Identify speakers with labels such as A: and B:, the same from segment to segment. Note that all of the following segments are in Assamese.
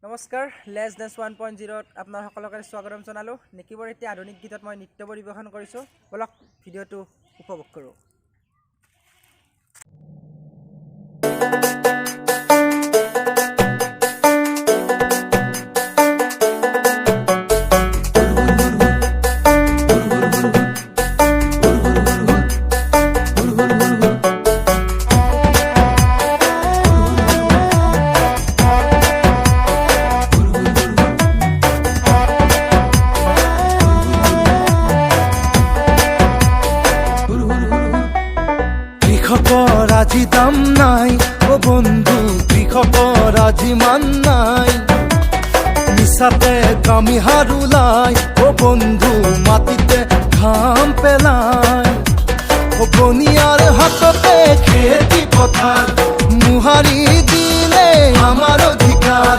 A: নমস্কাৰ লেছ ডেন্স 1.0 আপোনাৰ সকলোকে স্বাগতম জনালো নেকিবৰ এটি আধুনিক গীতত মই নৃত্য পৰিবেশন কৰিছো বলক ভিডিওটো উপভোগ কৰো
B: Krixokor Aji dam nai o bondhu Krixokor Aji man nai nisate kami harulai o bondhu matite gham pelai o boniyar hatote kheti pothar muhari dile amar odhikar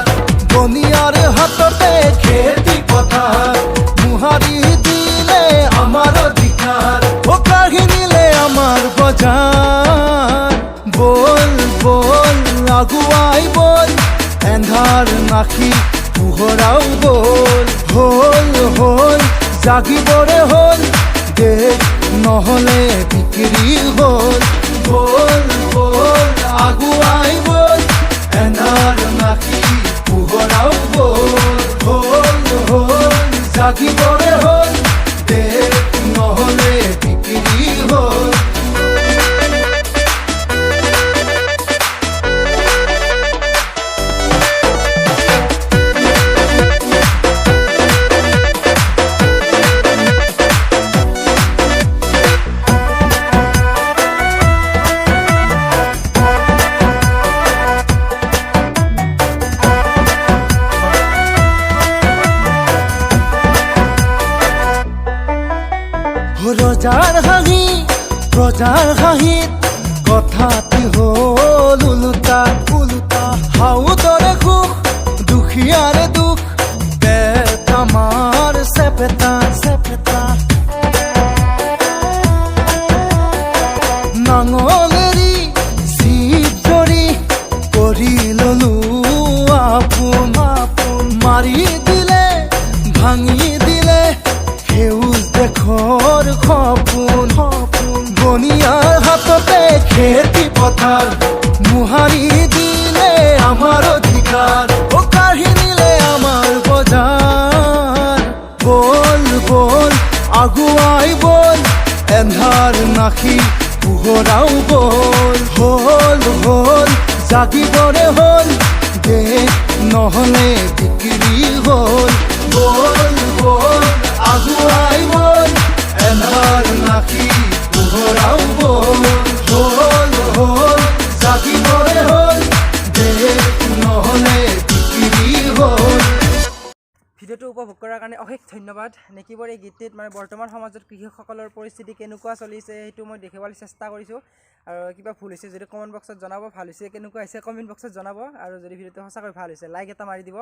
B: boniyar hatote kheti pothar muhari dile amar odhikar o kahinile amar bajar bol bol aguai bol andhar nakhi puhorau bol hol hol jagibore hol dekh নহলে বিক্রি হল বল বল আগুয়াই বল andhar nakhi puhorau bol hol hol jagibore hol dekh নহলে বিক্রি হল রজার হাঁহিত কথাটি হল উলুটা উলুটা হাউ তরে সুখ দুখিয়ারে দুখ পেট আমার সেপেটা সেপেটা নাঙলেরি শিব জড়ি কৰি ললো আপোন আপোন মাৰি দিলে ভাঙি দিলে সেউজ দেখৰ সপোন বনিয়ার হাততে খেতি পথার মুহারি দিলে আমার অধিকার ও কাঢ়ি নিলে আমার বজার বল বল আগুয়াই বল এন্ধার নাখি পুহরাও বল হল হল জাগিবরে হল দেখ নহলে বিক্রি হল বল বল আগুয়াই বল এন্ধার নাখি পুহরাও বল হল হল জাগিবরে হল দেখ নহলে বিক্রি হল
A: ভিডিওটো উপভোগ কৰাৰ কাৰণে অশেষ ধন্যবাদ নেকিবৰ এই গীতটিত মানে বৰ্তমান সমাজত কৃষকসকলৰ পৰিস্থিতি কেনেকুৱা চলিছে সেইটো মই দেখাবলৈ চেষ্টা কৰিছোঁ আৰু কিবা ভুল হৈছে যদি কমেণ্ট বক্সত জনাব ভাল হৈছে কেনেকুৱা হৈছে কমেণ্ট বক্সত জনাব আৰু যদি ভিডিওটো সঁচাকৈ ভাল হৈছে লাইক এটা মাৰি দিব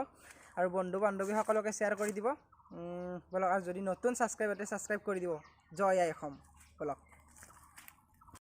A: আৰু বন্ধু বান্ধৱীসকলকে শ্বেয়াৰ কৰি দিব বলক আৰু যদি নতুন ছাবস্ক্ৰাইব কৰি দিব জয় আই অসম বলক